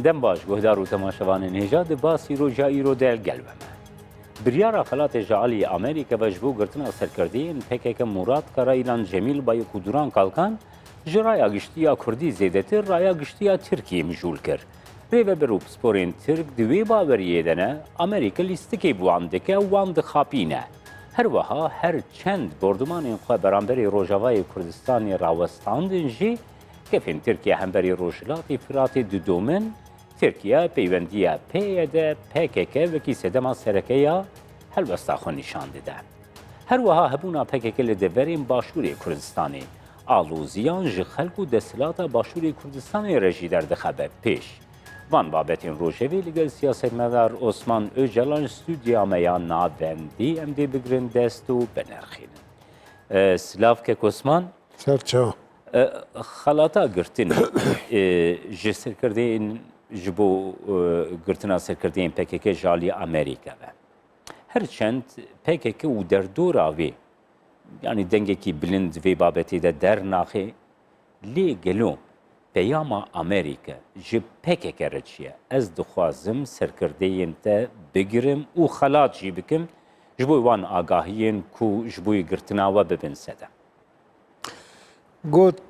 دم باش گهدار و تماشاوان نهجات باسی رو جایی رو دل گلبمه. بریارا خلات جعلی امریکا و جبو گرتنا سرکردین پکک مراد کرا ایلان جمیل با کودران کالکان جرایا گشتیا کردی زیدتر رایا گشتیا ترکیه مجول کرد. ریو بروب سپورین ترک دوی باوریه دنه امریکا لیستکی بواندکه واند خاپینه. هر وها هر چند بردمان خواه برانبری روژاوای کردستانی راوستاندن جی کفین ترکیه همبری روژلاتی فراتی دودومن ترکیه پیوندیه پیده پککه وکی سدما سرکیه هلوستا خو نشان دیده. هر وها هبونا پککه لدورین باشوری کردستانی آلوزیان جی خلق و دستلاتا باشوری کردستانی رژی در دخبه پیش. وان بابتین روژوی لگل سیاست مدار عثمان اوجلان استودیا میان نابندی امدی بگرن دست و بنرخین. سلاف که عثمان؟ سرچه خلاتا گرتن جسر کردین جبو گرتنا سر کردین پکک جالی امریکا و هرچند پکک و در دور آوی یعنی دنگه کی بلند وی بابتی ده در ناخی لی گلو پیاما امریکا جب پکک رچیه از دخوازم سر کردین تا بگرم و خلات جی بکم جبو وان آگاهین کو جبوی گرتنا و ببن سده گوت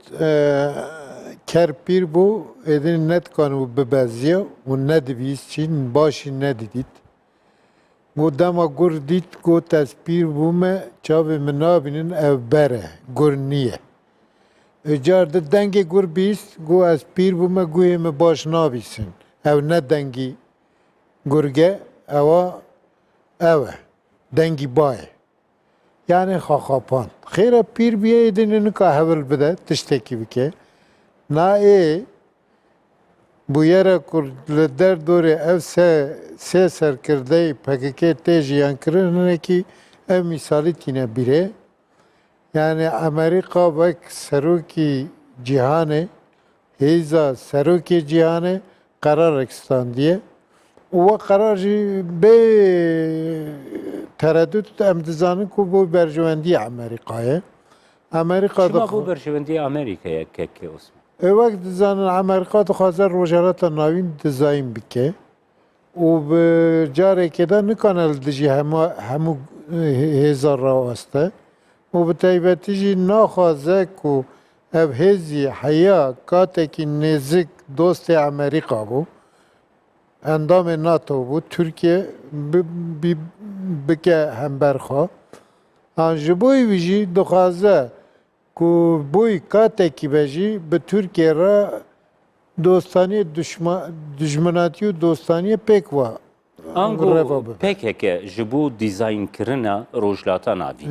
کرپیر بو edin net kanu bebezye u nedivîs çin başî nedidît. Got dema gur dît got ez pîr bûme çavê min nabînin ev bere gur niye. Car di dengê gur bîst got ez pîr bûme guhê me baş nabîsin. Ev ne dengî gurge ewa ew e dengî bayê. Yani xaxapan. Xêra pîr biye edin nika hevil bide tiştekî bike. Na bu yere kur li derdorê ev sê serkirdeyê PKK tê jiyan kirin ki ev misalî tîne bîrê. Yani Amerika vek serokî cîhanê hêza serokê cîhanê qerarek standiye. û ve qerar jî bê tereddüt em dizanin ku bu berjewendî Amerikayê. Amerika شما بو برشوندی امریکا که اسم Evek dizanin Amerika dixwaze rojareta navîn dizayîn bike û bi carekê de nikane dijî hemû hêza raweste û bi taybetî jî naxwaze ku ev hêzî heya katekî nêzik dostê Amerîka bû endamê NATO bû Türkiye bike hemberxwe an ji bo wî jî dixwaze ku boy katekî be jî bi Türkiye re dostaniyê dijminatî û dostaniyê pêk wa انگو PKK جبو دیزاین کرنا روجلاتا ناوی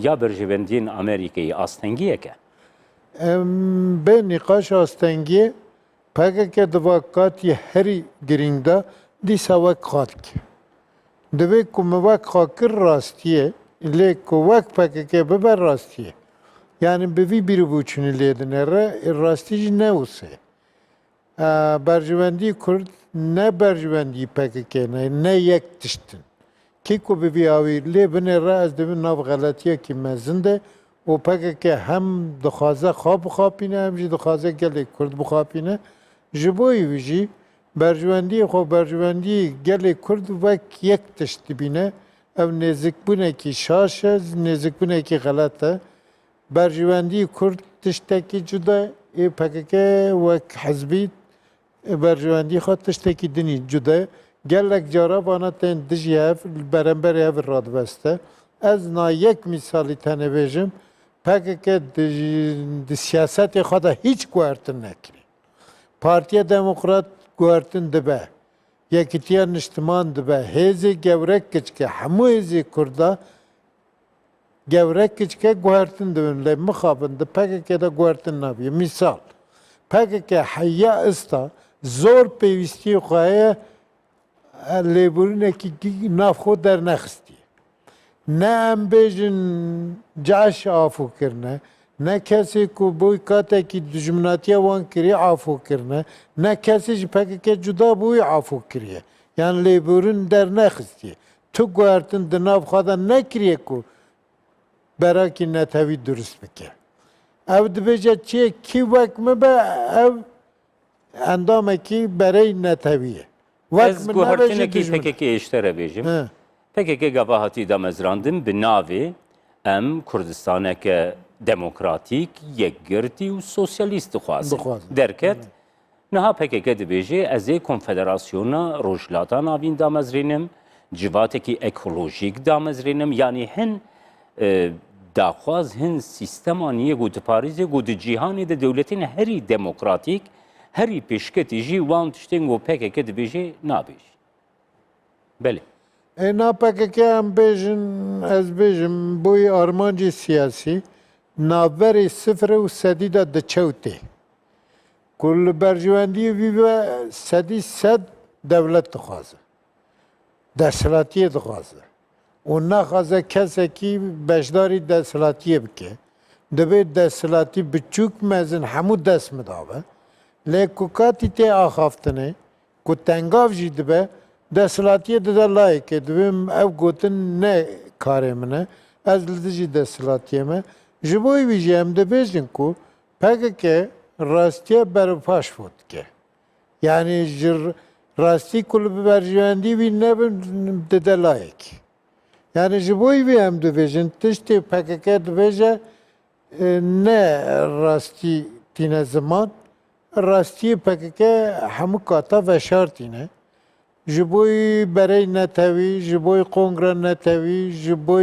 یا برجوندین امریکایی آستنگیه که em bê nîqaşa astengiyê PKK diva katiyê herî girîng de dîsa wek xwe dike. Divê ku me wek xwe kir rastiyê lê ku wek PKK bibe rastiyê yani bi vî bîrîbûçûnê lê dinêre rastî jî ne wisa. Berjewendî Kurd ne berjewendî PKK ne yek tiştin. Kê ku bi vî awî lê binêre ez dibim nav xeletiyekî mezin de û PKK hem dixwaze xwe bixapîne hem jî dixwaze gelê Kurd bixapîne. Ji bo wî jî berjewendiyê xwe berjewendiyê gelê Kurd wek yek tişt dibîne. Ev nêzikbûnekî şaş e, nêzikbûnekî xelet e. Berjewendî Kurd tiştekî cuda ê PKK wek hezbî berjewendî xwe tiştekî dinî cuda gelek cara bana tên dijî hev beremberê hev radibeste. Ez nayek misalî tenêbêjim PKK di siyasetê xwe de hiç guhertin nekiriye. Partiya Demokrat guhertin dibe. Yekîtiya Niştiman dibe. Hêzê gevrek kiçike hemû hêzê Kurda gevrek kiçike guhertin dibin lê mixabin di PKK'de guhertin nabiye. Misal PKK heya ista zor pêwîstiyê xwe heye lêborînekî nav xwe dernexistiye. Ne em bêjin Ceş afû kirine, ne kesê ku boy katekî dijminatiya wan kiriye afû kirine, ne kesê ji PKK cuda bûyê afû kiriye. Yani lêborîn dernexistiye. Tu guhertin di nav xwe de nekiriye ku berakî netewî durist bike. Ev dibêje çê kî wek me be ev endamekî berey neteviye. Ez guhertinekî PKK iştere bêjim. PKK gava hatî damezrandin bi navê em Kurdistaneke demokratîk, yekgirtî û sosyalîst dixwazin. Derket, niha PKK dibêje ez ê Konfederasyona Rojhilata navîn damezrînim, civatekî ekolojîk damezrînim, yanî hin daxwaz hin sîstema niye got Parîzê got di cîhanê de dewletên herî demokratîk, herî pêşketî jî wan tiştên got PKK dibêje nabêj. Belê. Na PKK em bêjin, ez bêjim boyê armancê siyasî navberê sıfır û sedî de diçewtê. Ku li berjewendiyê vî ve sedî sed devlet dixwaze. Deshilatiyê dixwaze. û naxwaze kesekî beşdarî deshilatiyê bike. Divê deshilatî biçûk mezin hemû dest midabe. Lê ku katî tê axaftinê, ku tengav jî dibe, deshilatiyê dide layekê. Divê ev gotin ne karê min e, ez li dijî deshilatiyê me. Ji bo wî jî em dibêjin ku PKK rastiye berpaş fot dike. Yani ji rastî ku li berjewendî wî nebin dide layekî. Yani ji bo wî em dibêjin tiştê PKK dibêje ne rastî tîne ziman, rastiyê PKK hemû kata veşar tîne. Ji bo berey netewî, ji bo kongre netewî, ji bo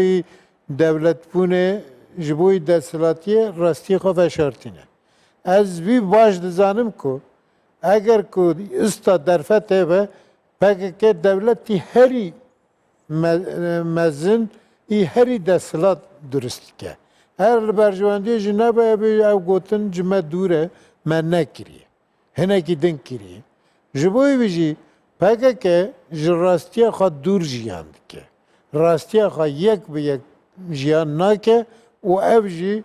devletbûnê, ji bo deshilatiyê rastiyê xwe veşar tîne. Ez vî baş dizanim ku eger ku ista derfetê ve PKK devletî herî mezin î herî deshilat durist dike. Her li berjewendiyê jî nebe ev gotin ji me dûr e, me nekiriye. Hinekî din kiriye. Ji bo wî jî PKK ji rastiya xwe dûr jiyan dike. Rastiya xwe yek bi yek jiyan nake û ev jî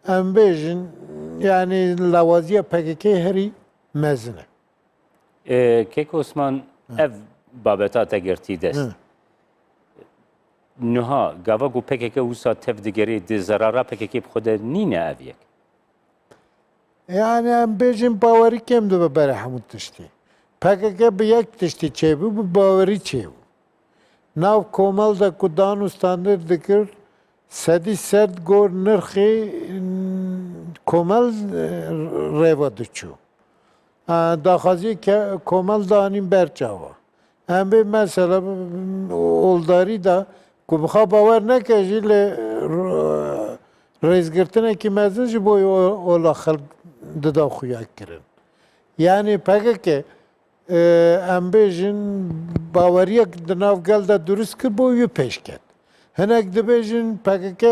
em bêjin yani lawaziya PKK herî mezin e. Kek Osman ev babeta te girtî dest. Niha gava got PKK wisa tev digerê di zerara PKK bi xwe de nîne ev yek. Yani em bêjin bawerî kêm dibe berê hemû tiştî. PKK bi yek tiştî çêbû, bi bawerî çêbû. Nav komal de ku dan û standard dikir, sedî sed gor nirxê komal rêva diçû. Daxwazî komal danîn ber çawa. Em bê mesela oldarî da ku bixa bawer neke jî lê rêzgirtinekî mezin ji bo ola xelk dida xuya kirin. Yani PKK em bêjin baweriyek di nav gel de durist kir bo wî pêşket. Hinek dibêjin PKK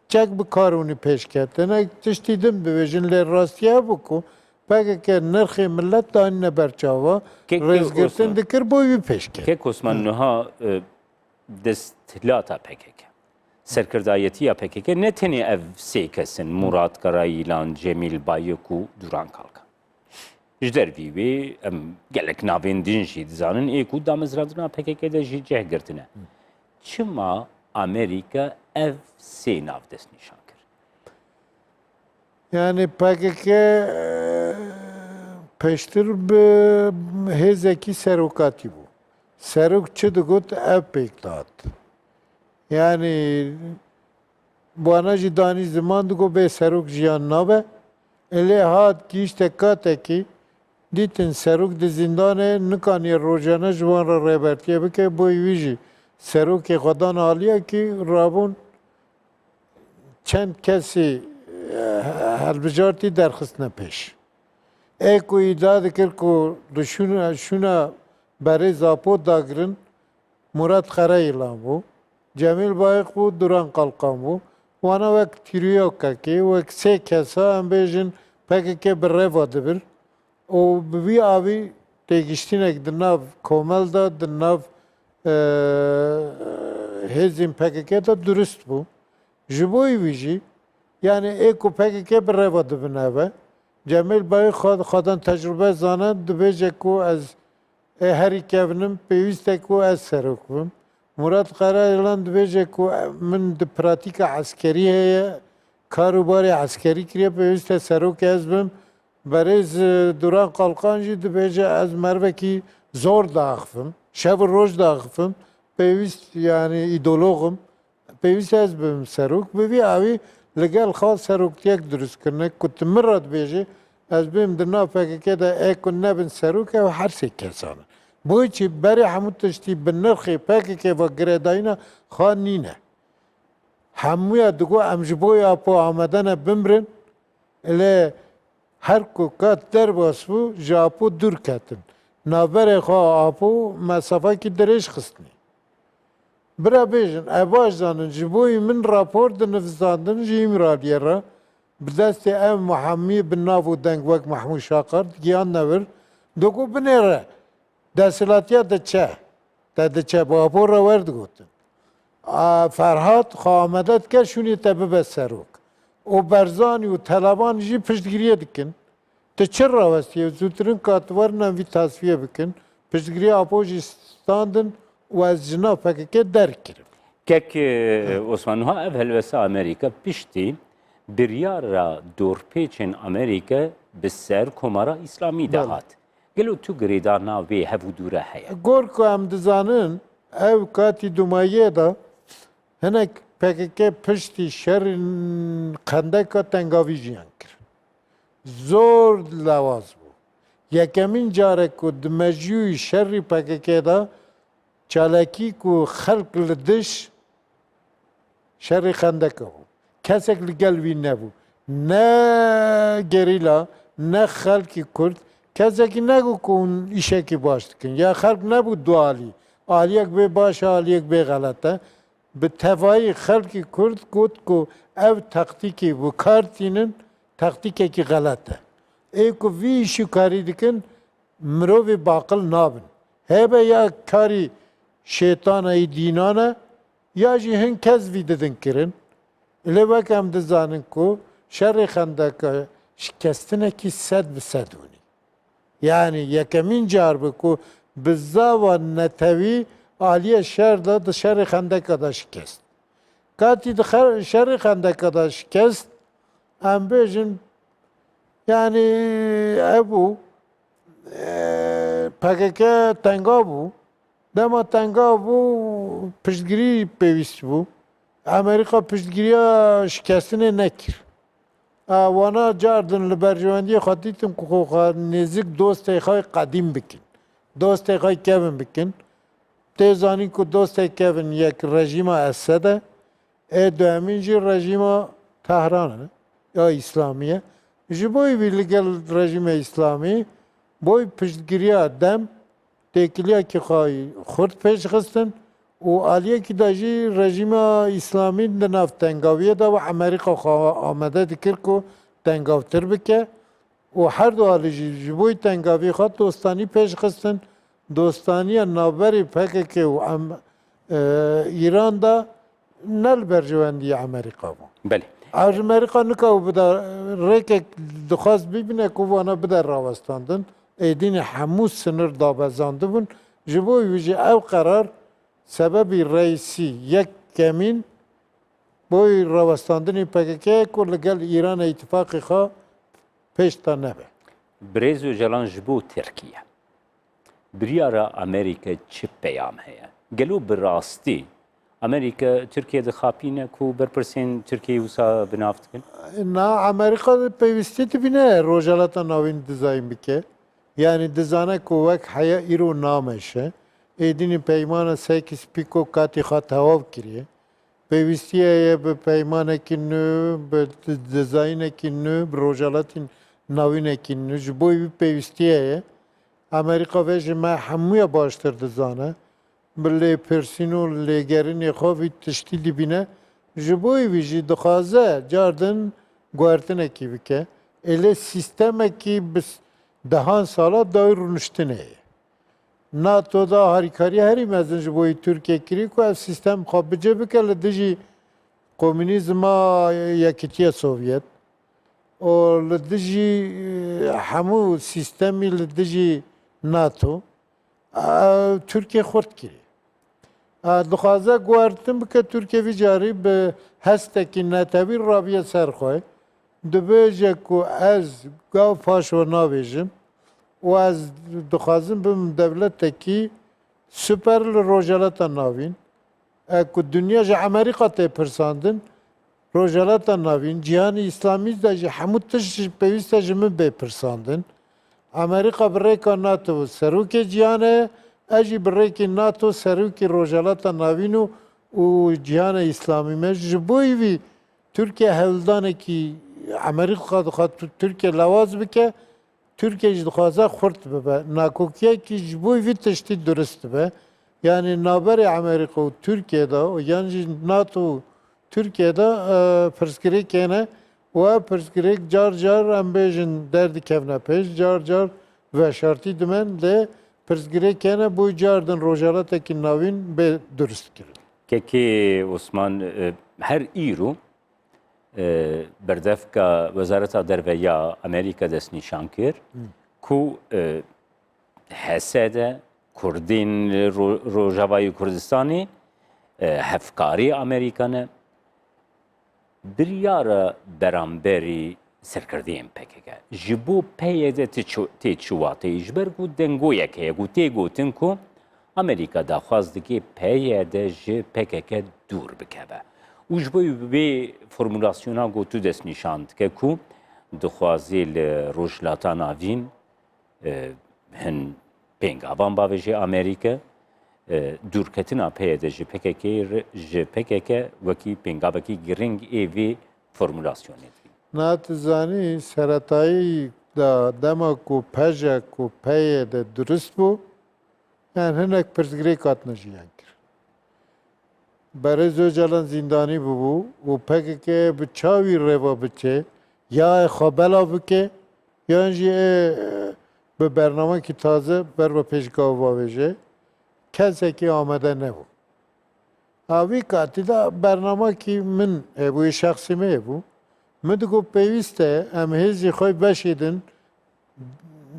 çek bi karûnî pêşket. Hinek tiştî din dibêjin lê rastiya bu ku PKK nirxê millet danîne ber çawa, rêzgirtin dikir bo wî pêşket. Kek Osman niha desthilata PKK. Serkirdayetiya PKK ne tenê ev sê kesin Murat Karayîlan, Cemîl Bayık û Duran Kalkan. Ji dervî wê em gelek navên din jî dizanin ê ku damezrandina PKK de jî ceh girtine. Çima Amerîka ev sê nav dest nîşan kir? Yani PKK peştir bi hêzekî serokatî bû. Serok çi digot ev pêk dat. Yani bana jî danî ziman digot bê serok jiyan nabe. Elê hat gîşte katekî dîtin serok di zindanê nikaniye rojane ji wan re rêbertiye bike bo wî jî serokê xwe dan aliye kî rabûn çend kesî helbijartî derxistine pêş. Ê ku îdia dikir ku di şûna berê zapot dagirin Murat Karayîlan bû, Cemîl Bayık bû, Duran Kalkan bû. Wana wek tîriyokekî, wek sê kesa em bêjin PKK bi rêva dibir. û bi vî avî têgiştînek di nav komel da, di nav hêzên PKK de durist bû. Ji bo wî jî yani ê ku PKK bi rêva dibin ev, Cemîl Bayık xwedan tecrübe zane dibêje ku ez herî kevinim pêwîst e ku ez serok bim. Murat Karayîlan dibêje ku min di pratîka eskerî heye, karûbarê eskerî kiriye pêwîst e serok ez bim بریز دوران قلقان جی دبیجه از مروکی زور داخفم شب و روز داخفم پیوست یعنی ایدولوگم پیوست از بیم سروک ببی آوی لگل خواست سروکتیک درست کرنه کت مرد بیجه از بیم دنا پکه دا ایکن نبین سروک و هر سی کسانه بوی چی بری همون تشتی بنرخی پکه و گرداینا خواه نینه همویا دگو امجبوی اپو آمدن بمرن الی هر کو کات در باسو جاپو دور کتن نابر خواه اپو مسافه کی درش خستنی برا بیجن اباش زانن جبوی من راپور ده نفزاندن جیم رالیه را بدست ام محمی بنافو دنگ وک محمود شاقر گیان نور دگو بنیره دستلاتیا ده چه ده چه با را ورد گوتن فرهاد خامدت که شونی تبه بسروک و برزانی و طلبان جی پشتگیریه دکن te çi rawestiye zûtirin katwarina vî tasfiye bikin piştgiriya apojî standin û ez jina PKK derkirim. Kek Osmanlıha ev helvesa Amerika piştî biryara dorpêçên Amerika bi ser komara İslamî de hat. Gelo tu girêdana wê hevû dûre heye. Gor ku em dizanin ev katî dumayê da hinek PKK piştî şerên xendeka tengavî jiyan kir. Zor lawaz bû. Yekemîn carek ku di mejiyû şerrî PKK da çalakî ku xelk li diş şerrî xendeka bû. Kesek li gel wî nebû. Ne gerîla, ne xelkî Kurd, kesekî negot ku hûn îşekî baş dikin. Ya xelk nebû du alî. Aliyek bê baş e, aliyek bê xelet e. Bi tevayî xelkî Kurd got ku ev taktîkê bu kartînin taktîkekî xelet e. Ê ku vî îşî karî dikin, mirovê baqil nabin. Hebe ya karî şeytanayî dînan e, ya jî hin kes vî didin kirin. Lê wek em dizanin ku şerê xendeka şikestinekî sed bi sed hûnî. Yani yekemîn car bi ku bi zava netewî aliye şer da di şerê xendeka da şikest. Katî di şerê xendeka da şikest, em bêjin yani ev bû PKK tenga bû, dema tenga bû piştgirî pêwîst bû. Amerika piştgiriya şikestinê nekir. Wana cardin li berjewendiyê xwe dîtim ku xwe nêzik dostê xwe qedîm bikin. Dostê xwe kevin bikin. Tê zanîn ku dostê kevin yek rejîma Esed e, duhemîn jî rejîma Tehran e, ya İslamiye. ye. Ji bo wî li gel rejîma İslamî, boy piştgiriya dem, têkiliyekî xwe xurt pêş xistin û aliyekî de jî rejîma İslamî di nav tengaviyê de ve Amerîka xwe amade dikir ku tengavtir bike û her du alî jî ji bo tengavî xwe dostanî pêş xistin. Dostaniya navberî PKK û İran da ne li berjewendiyê Amerîka bû. Belê. Amerîka nikave bide rêkek dixwast bibîne ku wana bide rawestandin, êdînê hemû sinir dabezandibûn, ji bo wî jî ev qerar sebebî reîsî yek kemîn boy rawestandinê PKK ku li gel Îranê îtifaqê xwe pêş ta nebe. Birêz Öcalan ji bo Tirkiye. Biryara Amerika çi peyam heye? Gelo bi rastî Amerika Türkiye dixapîne ku berpirsên Tirkiye wisa bi nav dikin? Na Amerika pêwîstî dibîne rojalata navîn dizayîn bike. Yani dizane ku wek heya îro nameşe. Êdînê peymana Sykes-Picot katî xwe tewav kiriye. Pêwîstiye ye bi peymanekî nû, bi dizayînekî nû, bi rojalatên navînekî nû. Ji bo wî pêwîstiye ye. Amerika ve ji me hemûya baştir dizane. Bi lêpirsîn û lêgerînê xwe vî tiştî dibîne. Ji bo wî jî dixwaze cardin guhertinekî bike. Êlê sîstemekî bi dehan sala dawî rûniştinê ye. NATO'da harîkariya herî mezin ji bo Tirkiye kirî ku ev sîstem xwe bice bike li dijî komünîzma Yekîtiya Sovyet û li dijî hemû sîstemî li dijî NATO Türkiye xurt kirî. Dixwaze guhertin bike Tirkiye vî carî bi hestekî netewî rabiye ser xwe dibêje ku ez gav paşwa navêjim û ez dixwazim bim devletekî süper li Rojalata navîn. Ku dünya ji Amerîka tê pirsandin, Rojalata navîn, cîhanê İslamî de ji hemû tişt ji pêwîst e ji min bê pirsandin. Amerîka bi rêka NATO serokê cîhanê, ez jî bi rêkê NATO serokê Rojalata navîn û cîhanê İslamî me ji bo wî Türkiye hevldanekî Amerîka dixwaz Türkiye lawaz bike, Türkiye jî dixwaze xurt bibe. Nakokiyekî ji bo vî tiştî durist be. Yani naberê Amerîka û Türkiye'de yan jî NATO û Türkiye'de pirsgirêk hene û ev pirsgirêk car car em bêjin derdikevne pêş, car car veşartî dimen lê pirsgirêk hene bu car din Rojalatekî navîn bê durist kirin. Kekê Osman her îro berdevka Wezareta Derve Amerîka destnîşan kir ku hesede Kurdên Rojavayê Kurdistanê hevkarî Amerîkanê biryara beramberî serkirdeyên PKK. Ji bo peyê de tê çiwatê ji ber ku dengoyek heye ku tê gotin ku Amerîka daxwaz dike peyê de ji PKK dûr bikeve. û ji bo vê formulasyona gotu destnîşan dike ku dixwazê li rojhilata navîn hin pêngavan bavêjê Amerîka dûrketina peyê de ji PKK wekî pêngavekî giring ê vê formulasyonê dike. Natizanî seretayî da dema ku pejek û peyê de durist bû, yani hinek pirsgirêk hatine jiyan kir. Berê Öcalan zîndanî bibû û PKK bi çavî rêva biçe, ya xwe bela bike, yan jî bi bernamekî taze ber bi pêşgav bavêje, kesekî amade nebû. Vî katî de bernamekî min hebûyê şexsî me hebû. Min digot pêwîst e em hêzî xwe beşêdin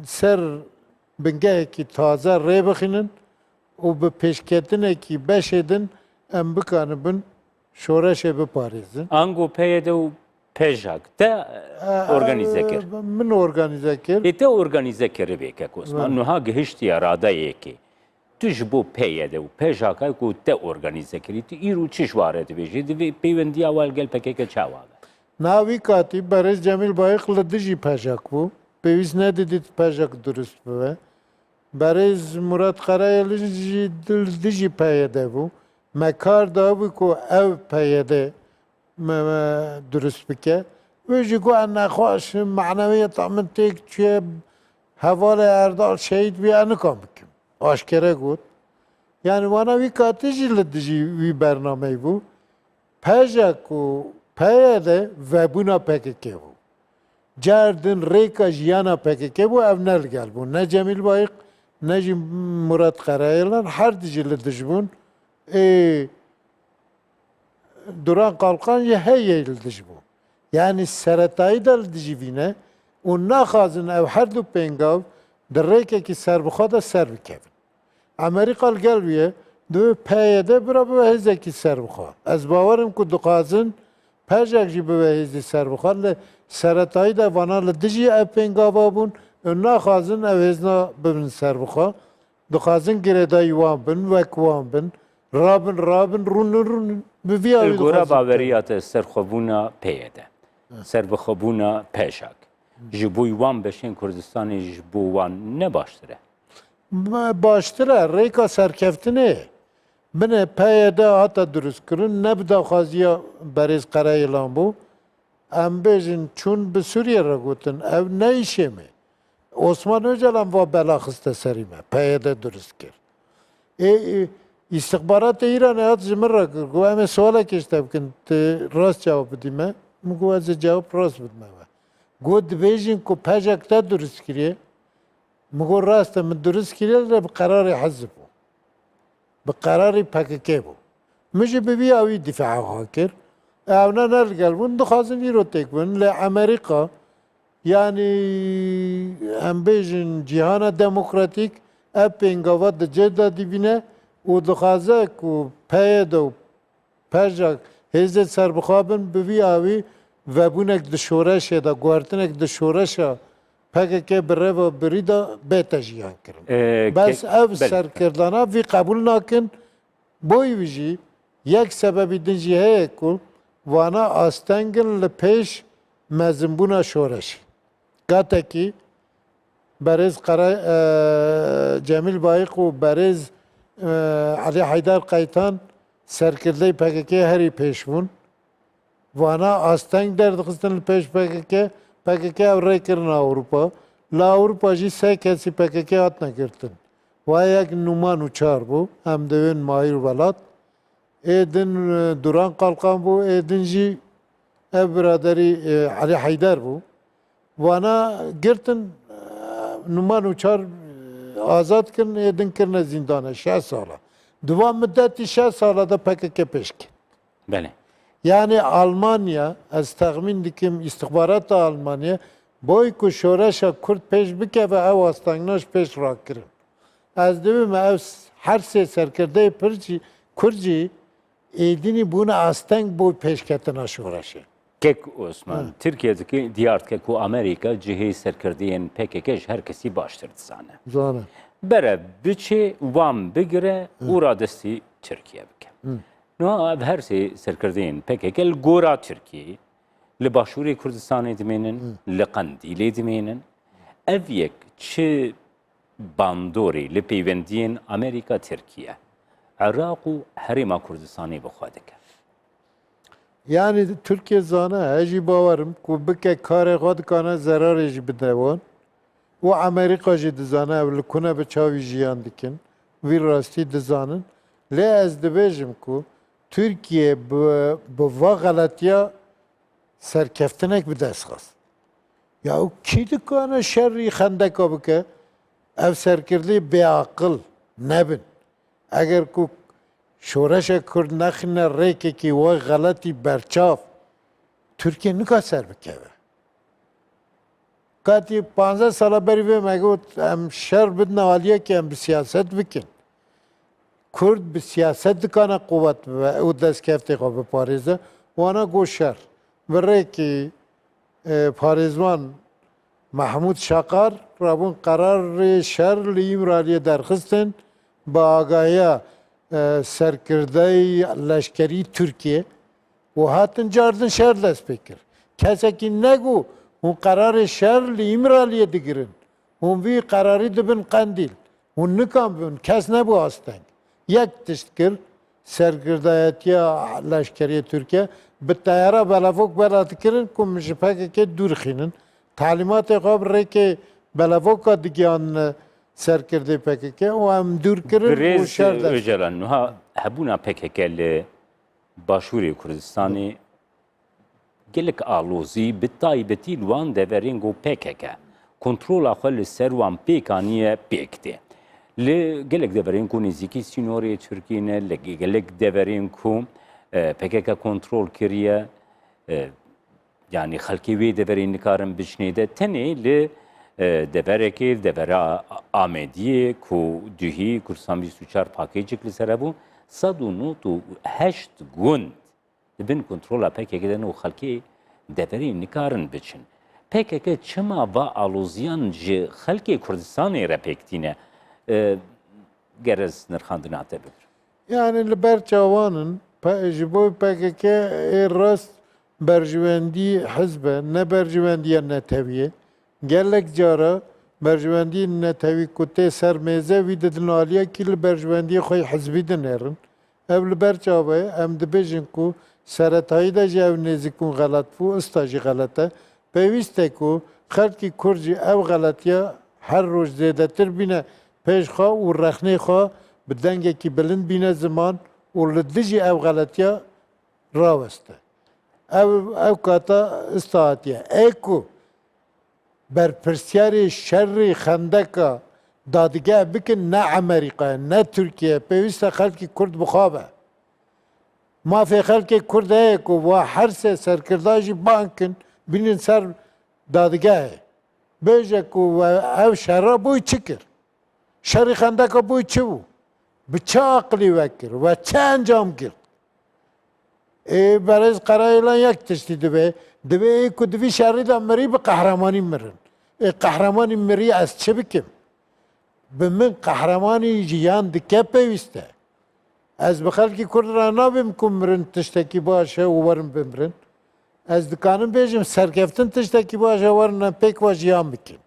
ser bingehekî taze rê bixînin û bi pêşketinekî beşêdin em bikanibin şoreşê biparêzin. Ango peyê de û pêjak te organize kir. Min organize kir. Lê te organize kiribê kek Osman. Niha gihiştiya radayekê. Tu ji bo peyê de û pêjaka ku te organize kirî, tu îro çi jware dibêjî, divê peywendiya wel gel PKK çawa be. Navî katî Berêz Cemîl Bayık li dijî pejek bû. Pêwîst nedidît pejek durist bibe. Berêz Murat Karayelî jî dijî peyê de bû. Me kar dabû ku ev peyê de durist bike. Wê jî got em nexweşin meneviyeta min têk çûye hevalê Erdal şehîd bî nikan bikim. Aşkere got. Yani wana wî katî jî li dijî wî bernameyê bû. Pejek û peyê de vebûna PKK bû. Cerdin rêka jiyana PKK bû ev nelgel bû. Ne Cemîl Bayık ne jî Murat Karayêlan her dijî li dij bûn. Duran Kalkan jî heyê li dij bû. Yani seretayî de li dijî vîne û naxwazin ev her du pêngav di rêkekî serbixwe de ser bikevin. Amerîka li gel wî ye divê peyê de bira bibe hêzekî serbixwe. Ez bawerim ku dixwazin pejek jî bibe hêzî serbixwe li seretayî de vana li dijî ev pêngava bûn û naxwazin ev hêzna bibin serbixwe. Dixwazin girêdayî wan bin, wek wan bin, rabin, rûnin. Bi vî awî Gora baveriya te serxwebûna peyê de. Serbixwebûna pêjak. Ji bo wan beşên Kurdistanê ji bo wan ne baştir e? Baştir e, rêka serkeftinê ye. Binê peyê de hata durist kirin, ne bi daxwaziya Berêz Karayêlan bû. Em bêjin çûn bi Sûriye re gotin, ev ne îşê me. Osman Öcalan va bela xiste serî me, peyê de durist kir. İstihbaratê Îranê hat ji min re kir, got em ê swalekê ji te bikin, tu rast cewab bidî me. Min got ez ê cewab rast bidime we. Got dibêjin ku pejek te durist kiriye. Min got rast e min durist kiriye li bi qerarê hezb bû. Bi qerarê PKK bû. Min jî bi vî awî dîfaa xwe kir. Ew ne nelgel bûn, dixwazin îro têk bin. Lê Amerîka yani em bêjin cîhana demokratîk ev pêngava di cê de dîvîne û dixwaze ku peyê de û pejek hêzê serbixwe bin bi vî awî وبونک د شورش دا گوارتنک د شورش PKK بره و بری دا بیت جیان کرن بس اف سرکردانا وی قبول ناکن بوی ویجی یک سببی دنجی هی که وانا آستنگن لپیش مزنبونا شورشی گاته کی برز جمیل بایق و برز علی حیدر قیتان سرکرده PKK هری پیشون وانا آستنگ در دخستن پیش PKK avray kirin Avrupa. La Avrupa jî sê kesî PKK hat nekirtin. Wa yek numan û çar bû, em divin Mahir Welat. Êdin Duran Qalqan bû, êdin jî ev biraderî Ali Haydar bû. Wana girtin numan û çar azad kirin, êdin kirine zindana 6 sala. Divan müddetî 6 sala da PKK pêşke. Bele. Yani Almanya, az tahmin dikim istihbarat Almanya, boy ku şoreşa Kürt peş bike ve ev astangnaj peş rakirin. Az dibim ev her se serkerde pirci Kürtçi edini buna astang boy peşketina şoreşi. Kek Osman, Türkiye'deki diyartke ku Amerika cihe serkirdiyen PKK herkesi baştırdı sana. Zana. Bere biçe vam bigire ura desti Türkiye bike. No ev her şey serkirdiyen PKK gora Türkiye li başuri Kürdistan'ı diminin, li Qandil'ı diminin. Ev yek çi bandori li peyvendiyen Amerika Türkiye. Irak u Herima Kürdistan'ı bixwadik. Yani Türkiye zana heci bavarım ku bike kare xwed kana zararê jî bidewon. û Amerika jî dizane ev li kuna bi çavî jiyan dikin. Vî rastî dizanin. Lê ez dibêjim ku Türkiye bu va galatiya serkeftinek bi dest xist. Ya kî dikane şerrî xendeka bike? Ev serkirdî beaqil nebin. Eger ku şoreşa Kurd nexîne rêkekî wa galetî berçav, Türkiye nika ser bikeve. Katî 15 sala berî vê me got em şer bidin aliyekê em bi siyaset bikin. Kurd bi siyaset dikane quvvet ve û destkeftê xwe biparêze, wana got şer. Bi rêkê parêzvan Mahmud Şaqar rabûn qerarê şer li İmraliyê derxistin bi agahiya serkirdeyê leşkerî Türkiye û hatin cardin şer dest pê kir. Kesekî negot hûn qerarê şer li İmraliyê digirin. Hûn vî qerarî dibin Qandîl. Hûn nikan bibin, kes nebû asteng. Yek tişt kir serkirdeyetiya leşkeriye Türkiye bi teyara belavok belatı kirin ku min ji PKK dûr xînin. Talimatê xwe bi rêkê belavoka digiyan serkirdeyê PKK û em dûr kirin û şer Birêz dest. Öcalan nuha hebûna PKK li başûrê Kurdistanê gelek alozî bi taybetî li wan deverên got PKK kontrola xwe li ser wan pêkaniye pêkitê. Li gelek deverên ku nêzîkî sînorê Tirkiyê ne, li gelek deverên ku PKK kontrol kiriye, yani xelkê wê deverên nikarin biçinê de tenê li deverekê, devera Amediyê ku duhî Kurdistan 24 pakêcik li ser hebû, 198 gund dibin kontrola PKK'den û xelkê deverê nikarin biçin. PKK çima va aloziyan ji xelkê Kurdistanê re pêktîne gerez nirxandina te bikir. Yani li ber çawanın ji bo PKK rast berjivendî hizbe ne berjivendiya neteviye gelek cara berjivendî netevî ku tê ser mêze wî didin aliyekî li berjivendiyê xwe hizbî dinêrin. Ev li ber çavê em dibêjin ku seretayî de jî ev nêzik û xelet bû, ista jî xelet e. Pêwîst e ku xelkî Kurd jî ev xeletiya her roj zêdetir bîne pêş xwe û rexnê xwe bi dengekî bilind bîne ziman û li dijî ev xeletiya raweste. Ev kata ista hatiye. Ê ku berpirsyarê şerrê xendeka dadigeh bikin ne Amerîkaya ne Tirkiye pêwîst e xelkî Kurd bixwabe. Mafê xelkê Kurd heye ku wa her sê serkirda jî bankin bînin ser dadigehê. Bêje ku ev şerra bûyî çi kir? Şerî xendeka bûyî çi bû? Bi çi aqilî vekir ve çi encam girt? برای قرایلان یک تشتی دوی دوی که دوی شهری دا مری به قهرمانی مرن قهرمانی مری از چه بکم به من قهرمانی جیان دکه پیوسته از بخلکی کرد را نابیم کم مرن تشتکی باشه و ورن بمرن از دکانم بیجم سرکفتن تشتکی باشه ورن پیک و جیان بکن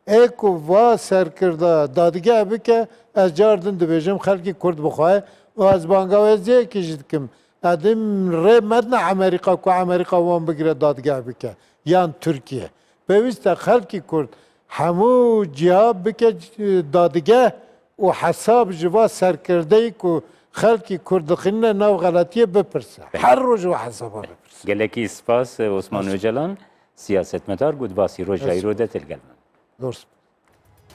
ایکو وا سرکرده دادگه بکه از جاردن دبیجم خلکی کرد بخواه و از بانگاوزیه کشید کم ادم ری مدن امریکا کو امریکا وان بگیره دادگاه بکه یان ترکیه بویسته خلکی کرد همو جواب بکه دادگاه و حساب جوا سرکرده کو خلکی کرد خینه نو غلطیه بپرسه هر روز و حسابه بپرسه gelekî spas Osman Öcalan siyasetmedar gut basî roja îro de tilgelmen. درست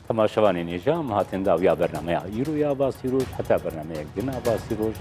Temaşevanên hêja hatin dawiya bernameya îro ya basî roj heta bernameyek din a basî roj